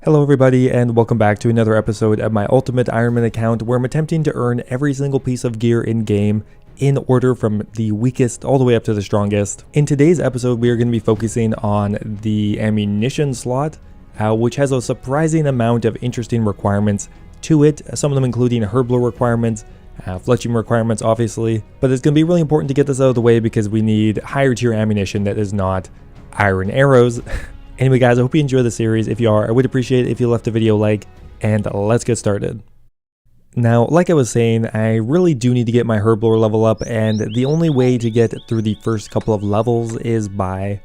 Hello everybody and welcome back to another episode of my Ultimate Ironman account where I'm attempting to earn every single piece of gear in game in order from the weakest all the way up to the strongest. In today's episode we are going to be focusing on the ammunition slot, which has a surprising amount of interesting requirements to it, some of them including Herblore requirements, fletching requirements obviously, but it's going to be really important to get this out of the way because we need higher tier ammunition that is not iron arrows. Anyway guys, I hope you enjoy the series. If you are, I would appreciate it if you left a video like, and let's get started. Now, like I was saying, I really do need to get my Herblore level up, and the only way to get through the first couple of levels is by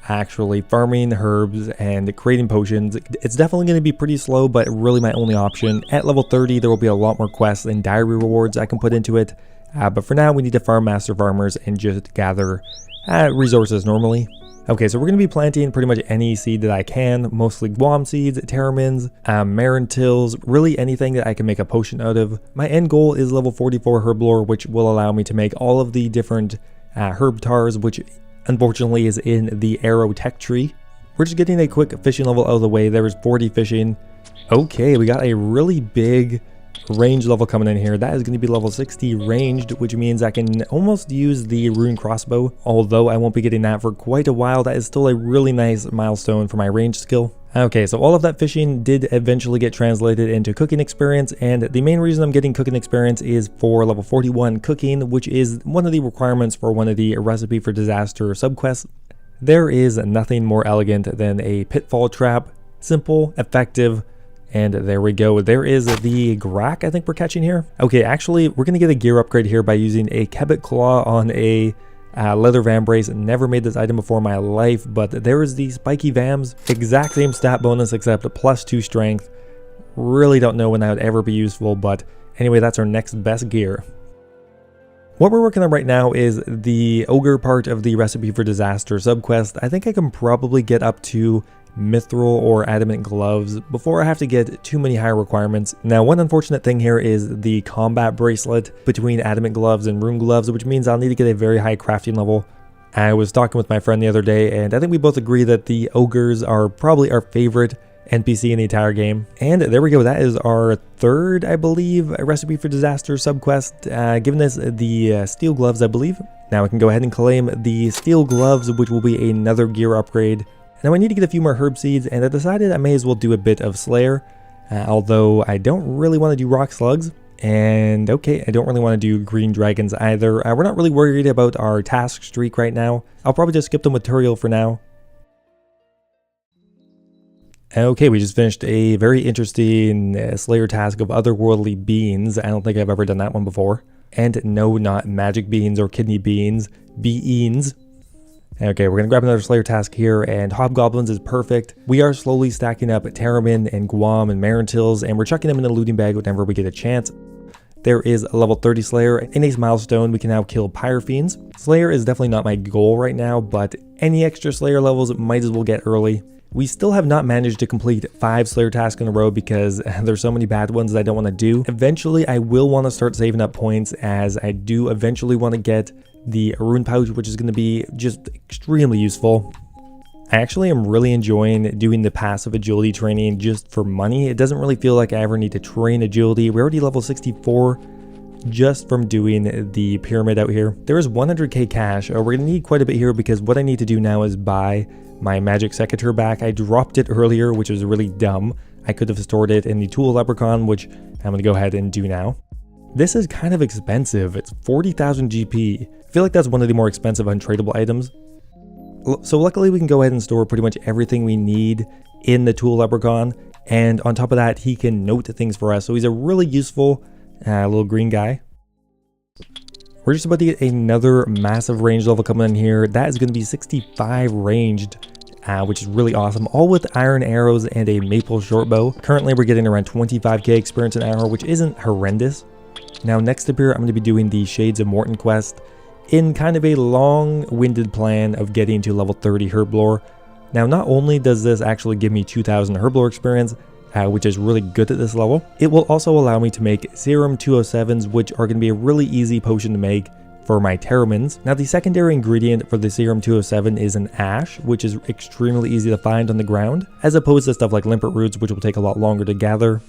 actually farming herbs and creating potions. It's definitely going to be pretty slow, but really my only option. At level 30, there will be a lot more quests and diary rewards I can put into it, but for now we need to farm master farmers and just gather resources normally. Okay, so we're going to be planting pretty much any seed that I can, mostly guam seeds, terramins, marintils, really anything that I can make a potion out of. My end goal is level 44 Herblore, which will allow me to make all of the different herb tars, which unfortunately is in the arrow tech tree. We're just getting a quick fishing level out of the way. There is 40 fishing. Okay, we got a really big range level coming in here. That is going to be level 60 ranged, which means I can almost use the rune crossbow, although I won't be getting that for quite a while. That is still a really nice milestone for my range skill. Okay, so all of that fishing did eventually get translated into cooking experience, and the main reason I'm getting cooking experience is for level 41 cooking, which is one of the requirements for one of the recipe for disaster subquests. There is nothing more elegant than a pitfall trap. Simple, effective, and there we go. There is the Grak I think we're catching here. Okay, actually, we're going to get a gear upgrade here by using a Kebit Claw on a leather vambrace. Never made this item before in my life, but there is the spiky vams. Exact same stat bonus except +2 strength. Really don't know when that would ever be useful, but anyway, that's our next best gear. What we're working on right now is the ogre part of the recipe for disaster subquest. I think I can probably get up to mithril or adamant gloves before I have to get too many higher requirements. Now, one unfortunate thing here is the combat bracelet between adamant gloves and rune gloves, which means I'll need to get a very high crafting level. I was talking with my friend the other day, and I think we both agree that the ogres are probably our favorite NPC in the entire game. And there we go, that is our third, I believe, recipe for disaster subquest, giving us the steel gloves, I believe. Now we can go ahead and claim the steel gloves, which will be another gear upgrade. Now I need to get a few more herb seeds, and I decided I may as well do a bit of Slayer, although I don't really want to do rock slugs, and okay, I don't really want to do green dragons either. We're not really worried about our task streak right now. I'll probably just skip the material for now. Okay, we just finished a very interesting Slayer task of otherworldly beans. I don't think I've ever done that one before. And no, not magic beans or kidney beans, beans. Okay, we're going to grab another Slayer task here, and Hobgoblins is perfect. We are slowly stacking up Terramin and Guam and Marintils, and we're chucking them in the looting bag whenever we get a chance. There is a level 30 Slayer. In a milestone, we can now kill Pyrofiends. Slayer is definitely not my goal right now, but any extra Slayer levels might as well get early. We still have not managed to complete 5 Slayer tasks in a row because there's so many bad ones that I don't want to do. Eventually, I will want to start saving up points, as I do eventually want to get the rune pouch, which is going to be just extremely useful. I actually am really enjoying doing the passive agility training just for money. It doesn't really feel like I ever need to train agility. We're already level 64 just from doing the pyramid out here. There is 100k cash. We're going to need quite a bit here because what I need to do now is buy my magic secateurs back. I dropped it earlier, which was really dumb. I could have stored it in the tool leprechaun, which I'm going to go ahead and do now. This is kind of expensive. It's 40,000 GP. I feel like that's one of the more expensive untradeable items. So luckily we can go ahead and store pretty much everything we need in the tool leprechaun. And on top of that, he can note things for us. So he's a really useful little green guy. We're just about to get another massive range level coming in here. That is going to be 65 ranged, which is really awesome. All with iron arrows and a maple shortbow. Currently we're getting around 25k experience an hour, which isn't horrendous. Now next up here, I'm going to be doing the Shades of Morton quest in kind of a long-winded plan of getting to level 30 Herblore. Now not only does this actually give me 2000 Herblore experience, which is really good at this level, it will also allow me to make Serum 207s, which are going to be a really easy potion to make for my terramins. Now the secondary ingredient for the Serum 207 is an ash, which is extremely easy to find on the ground, as opposed to stuff like limpet roots, which will take a lot longer to gather.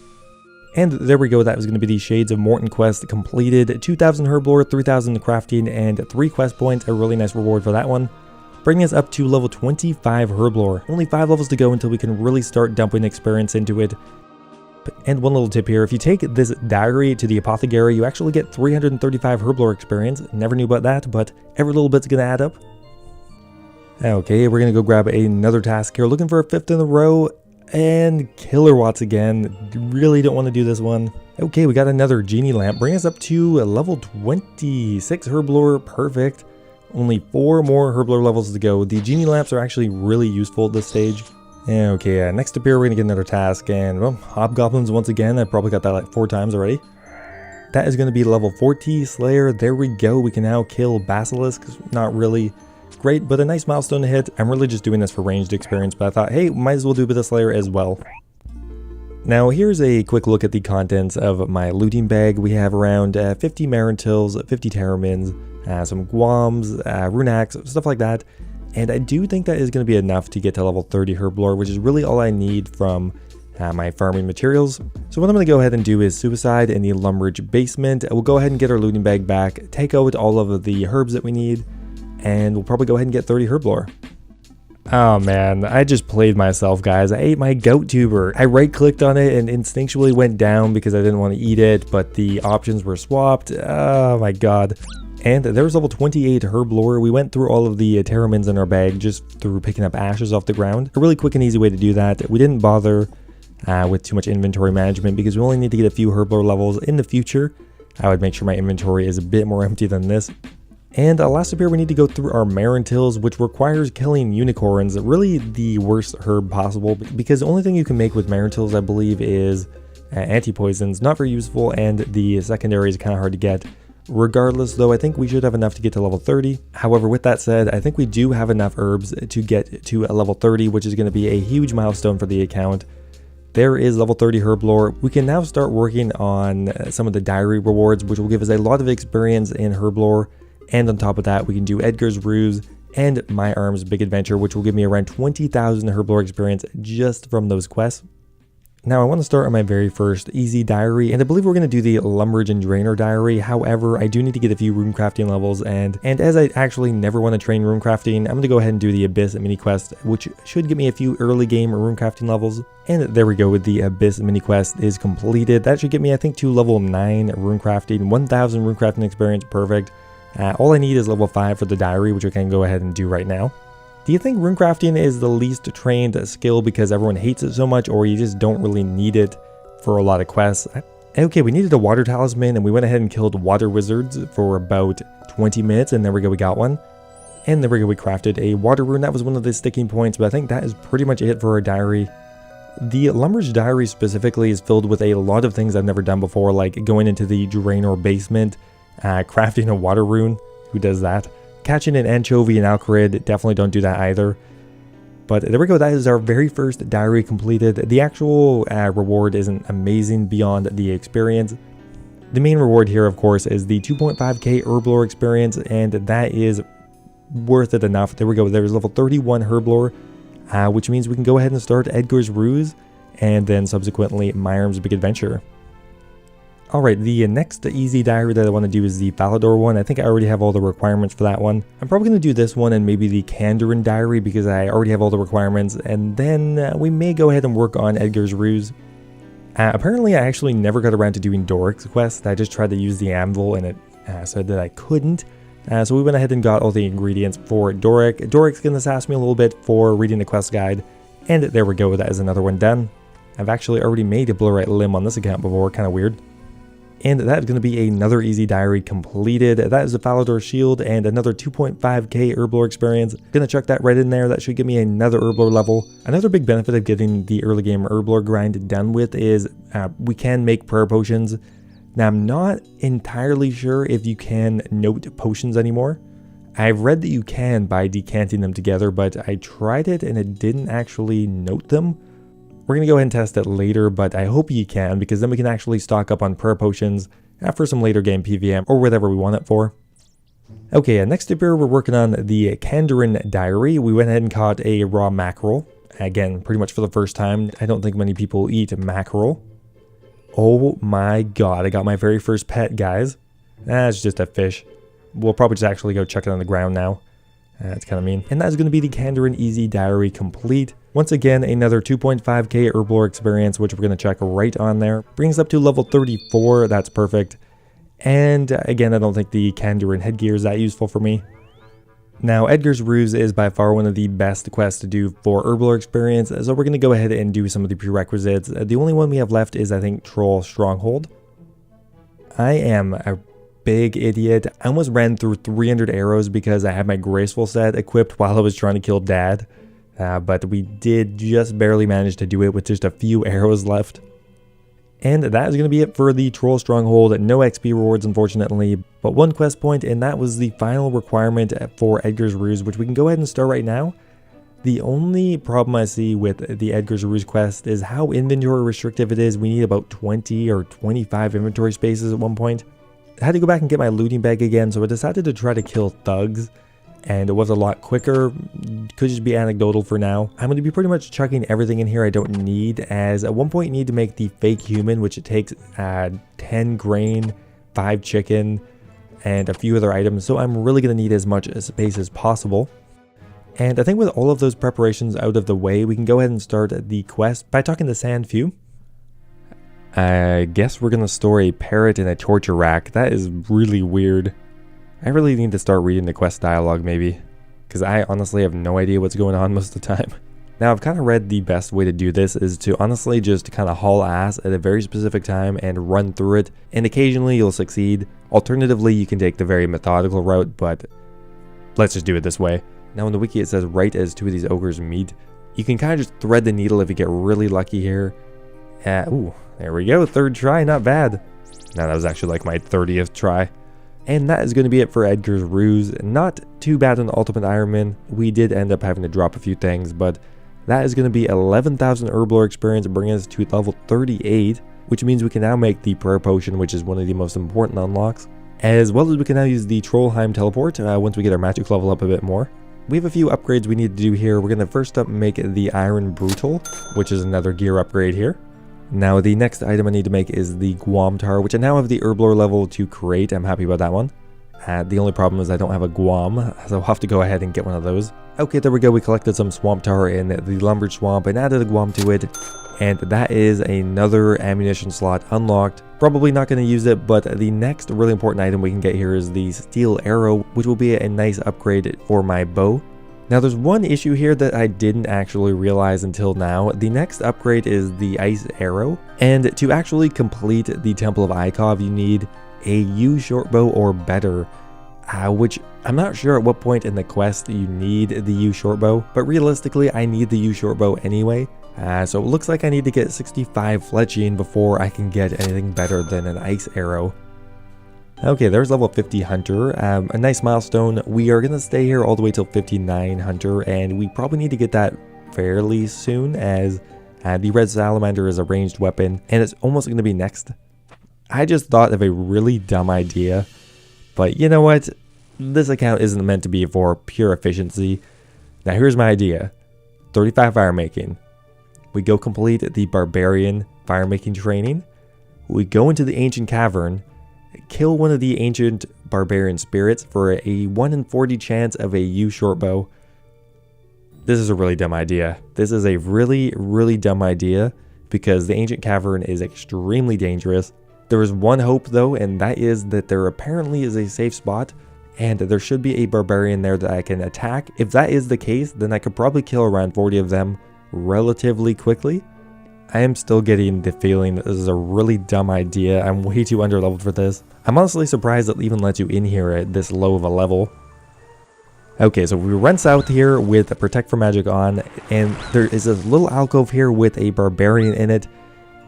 And there we go, that was going to be the Shades of Morton quest completed. 2,000 Herblore, 3,000 crafting, and 3 quest points, a really nice reward for that one. Bringing us up to level 25 Herblore. Only 5 levels to go until we can really start dumping experience into it. And one little tip here, if you take this diary to the apothecary, you actually get 335 Herblore experience. Never knew about that, but every little bit's going to add up. Okay, we're going to go grab another task here. Looking for a 5th in a row. And Killer Watts again. Really don't want to do this one. Okay, we got another Genie Lamp. Bring us up to level 26 Herblore. Perfect. Only 4 more Herblore levels to go. The Genie Lamps are actually really useful at this stage. Okay, next up here we're going to get another task. And, well, Hobgoblins once again. I probably got that like 4 times already. That is going to be level 40 Slayer. There we go. We can now kill Basilisks. Not really great, but a nice milestone to hit. I'm really just doing this for ranged experience, but I thought, hey, might as well do a bit of Slayer as well. Now here's a quick look at the contents of my looting bag. We have around 50 Marintils, 50 Terramins, some Guams, Rune Axe, stuff like that. And I do think that is going to be enough to get to level 30 Herblore, which is really all I need from my farming materials. So what I'm going to go ahead and do is Suicide in the Lumbridge basement. We'll go ahead and get our looting bag back, take out all of the herbs that we need, and we'll probably go ahead and get 30 Herblore. Oh man, I just played myself, guys. I ate my goat tuber. I right-clicked on it and instinctually went down because I didn't want to eat it, but the options were swapped. Oh my god. And there was level 28 Herblore. We went through all of the Terramins in our bag just through picking up ashes off the ground. A really quick and easy way to do that. We didn't bother with too much inventory management because we only need to get a few Herblore levels in the future. I would make sure my inventory is a bit more empty than this. And last up here, we need to go through our Marintils, which requires killing unicorns. Really the worst herb possible, because the only thing you can make with Marintils, I believe, is anti-poisons. Not very useful, and the secondary is kind of hard to get. Regardless, though, I think we should have enough to get to level 30. However, with that said, I think we do have enough herbs to get to a level 30, which is going to be a huge milestone for the account. There is level 30 Herblore. We can now start working on some of the diary rewards, which will give us a lot of experience in Herblore. And on top of that, we can do Edgar's Ruse and My Arm's Big Adventure, which will give me around 20,000 Herblore experience just from those quests. Now, I want to start on my very first easy diary, and I believe we're going to do the Lumbridge and Drainer diary. However, I do need to get a few runecrafting levels, and as I actually never want to train runecrafting, I'm going to go ahead and do the Abyss mini quest, which should get me a few early game runecrafting levels. And there we go, with the Abyss mini quest is completed. That should get me, I think, to level 9 runecrafting, 1,000 runecrafting experience, perfect. All I need is level 5 for the diary, which I can go ahead and do right now. Do you think runecrafting is the least trained skill because everyone hates it so much, or you just don't really need it for a lot of quests? Okay, we needed a water talisman, and we went ahead and killed water wizards for about 20 minutes, and there we go, we got one. And there we go, we crafted a water rune. That was one of the sticking points, but I think that is pretty much it for our diary. The Lumbridge diary specifically is filled with a lot of things I've never done before, like going into the Drainer basement, crafting a water rune. Who does that? Catching an anchovy in Alcarid, definitely don't do that either. But there we go, that is our very first diary completed. The actual reward isn't amazing beyond the experience. The main reward here, of course, is the 2.5k Herblore experience, and that is worth it enough. There we go, there's level 31 Herblore, which means we can go ahead and start Edgar's Ruse, and then subsequently My Arm's Big Adventure. Alright, the next easy diary that I want to do is the Falador one. I think I already have all the requirements for that one. I'm probably going to do this one and maybe the Kandarin diary because I already have all the requirements. And then we may go ahead and work on Edgar's Ruse. Apparently, I actually never got around to doing Doric's quest. I just tried to use the anvil and it said that I couldn't. So we went ahead and got all the ingredients for Doric. Doric's going to sass me a little bit for reading the quest guide. And there we go, that is another one done. I've actually already made a Blurite limb on this account before, kind of weird. And that is going to be another easy diary completed. That is a Falador shield and another 2.5k Herblore experience. Gonna chuck that right in there. That should give me another Herblore level. Another big benefit of getting the early game Herblore grind done with is we can make prayer potions. Now, I'm not entirely sure if you can note potions anymore. I've read that you can by decanting them together, but I tried it and it didn't actually note them. We're going to go ahead and test it later, but I hope you can, because then we can actually stock up on prayer potions for some later game PVM or whatever we want it for. Okay, next up here we're working on the Kandarin Diary. We went ahead and caught a raw mackerel. Again, pretty much for the first time. I don't think many people eat mackerel. Oh my god, I got my very first pet, guys. It's just a fish. We'll probably just actually go check it on the ground now. That's kind of mean. And that's going to be the Kandarin Easy Diary complete. Once again, another 2.5k Herblore experience, which we're going to check right on there. Brings up to level 34. That's perfect. And again, I don't think the Kandarin headgear is that useful for me. Now, Edgar's Ruse is by far one of the best quests to do for Herblore experience, so we're going to go ahead and do some of the prerequisites. The only one we have left is, I think, Troll Stronghold. I am a big idiot. I almost ran through 300 arrows because I had my Graceful set equipped while I was trying to kill Dad. But we did just barely manage to do it with just a few arrows left. And that is going to be it for the Troll Stronghold. No XP rewards, unfortunately, but one quest point, and that was the final requirement for Edgar's Ruse, which we can go ahead and start right now. The only problem I see with the Edgar's Ruse quest is how inventory restrictive it is. We need about 20 or 25 inventory spaces at one point. I had to go back and get my looting bag again, so I decided to try to kill thugs. And it was a lot quicker. Could just be anecdotal for now. I'm going to be pretty much chucking everything in here I don't need, as at one point you need to make the fake human, which it takes 10 grain, 5 chicken, and a few other items, so I'm really going to need as much space as possible. And I think with all of those preparations out of the way, we can go ahead and start the quest by talking to Sandfew. I guess we're going to store a parrot in a torture rack. That is really weird. I really need to start reading the quest dialogue maybe, because I honestly have no idea what's going on most of the time. Now, I've kind of read the best way to do this is to honestly just kind of haul ass at a very specific time and run through it, and occasionally you'll succeed. Alternatively, you can take the very methodical route, but let's just do it this way. Now, in the wiki it says right as two of these ogres meet. You can kind of just thread the needle if you get really lucky here. Ooh, there we go, third try, not bad. Now, that was actually like my 30th try. And that is going to be it for Edgar's Ruse. Not too bad on the Ultimate Ironman. We did end up having to drop a few things, but that is going to be 11,000 Herblore experience, bringing us to level 38, which means we can now make the Prayer Potion, which is one of the most important unlocks, as well as we can now use the Trollheim Teleport once we get our magic level up a bit more. We have a few upgrades we need to do here. We're going to first up make the Iron Brutal, which is another gear upgrade here. Now, the next item I need to make is the Guam Tar, which I now have the Herblore level to create. I'm happy about that one. The only problem is I don't have a Guam, so I'll have to go ahead and get one of those. Okay, there we go. We collected some Swamp Tar in the Lumber Swamp and added a Guam to it. And that is another ammunition slot unlocked. Probably not going to use it, but the next really important item we can get here is the Steel Arrow, which will be a nice upgrade for my bow. Now, there's one issue here that I didn't actually realize until now. The next upgrade is the Ice Arrow, and to actually complete the Temple of Ikov, you need a U shortbow or better, which I'm not sure at what point in the quest you need the U shortbow, but realistically, I need the U shortbow anyway. So it looks like I need to get 65 fletching before I can get anything better than an Ice Arrow. Okay, there's level 50 Hunter, a nice milestone. We are going to stay here all the way till 59 Hunter, and we probably need to get that fairly soon, as the Red Salamander is a ranged weapon, and it's almost going to be next. I just thought of a really dumb idea, but you know what? This account isn't meant to be for pure efficiency. Now here's my idea. 35 fire making. We go complete the Barbarian fire making training. We go into the Ancient Cavern, kill one of the ancient barbarian spirits for a 1 in 40 chance of a U shortbow. This is a really dumb idea. This is a really, really dumb idea because the ancient cavern is extremely dangerous. There is one hope though, and that is that there apparently is a safe spot and there should be a barbarian there that I can attack. If that is the case, then I could probably kill around 40 of them relatively quickly. I am still getting the feeling that this is a really dumb idea. I'm way too underleveled for this. I'm honestly surprised it even lets you in here at this low of a level. Okay, so we run south here with Protect from Magic on, and there is a little alcove here with a barbarian in it,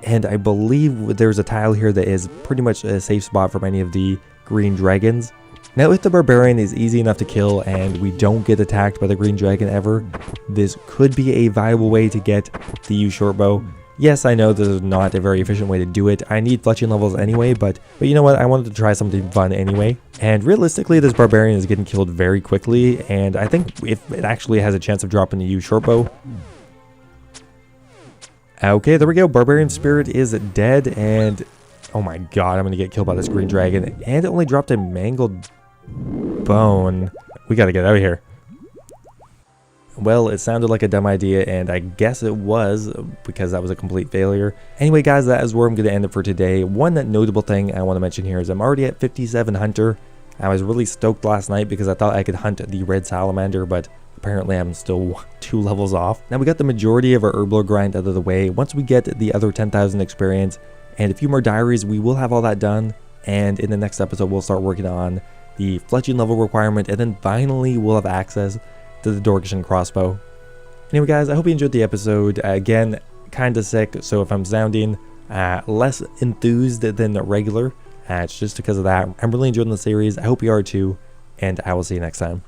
and I believe there's a tile here that is pretty much a safe spot for many of the green dragons. Now, if the barbarian is easy enough to kill and we don't get attacked by the green dragon ever, this could be a viable way to get the U shortbow. Yes, I know this is not a very efficient way to do it. I need fletching levels anyway, but you know what? I wanted to try something fun anyway. And realistically, this barbarian is getting killed very quickly, and I think if it actually has a chance of dropping to use shortbow. Okay, there we go. Barbarian spirit is dead, and oh my god, I'm gonna get killed by this green dragon. And it only dropped a mangled bone. We gotta get out of here. Well, it sounded like a dumb idea, and I guess it was, because that was a complete failure. Anyway, guys, that is where I'm going to end it for today. One notable thing I want to mention here is I'm already at 57 hunter. I was really stoked last night because I thought I could hunt the red salamander, but apparently I'm still 2 levels off. Now, we got the majority of our Herblore grind out of the way. Once we get the other 10,000 experience and a few more diaries, we will have all that done. And in the next episode, we'll start working on the fletching level requirement, and then finally we'll have access to the Dorgeshuun crossbow. Anyway, guys, I hope you enjoyed the episode. Again, kind of sick, so if I'm sounding less enthused than regular, it's just because of that. I'm really enjoying the series. I hope you are too, and I will see you next time.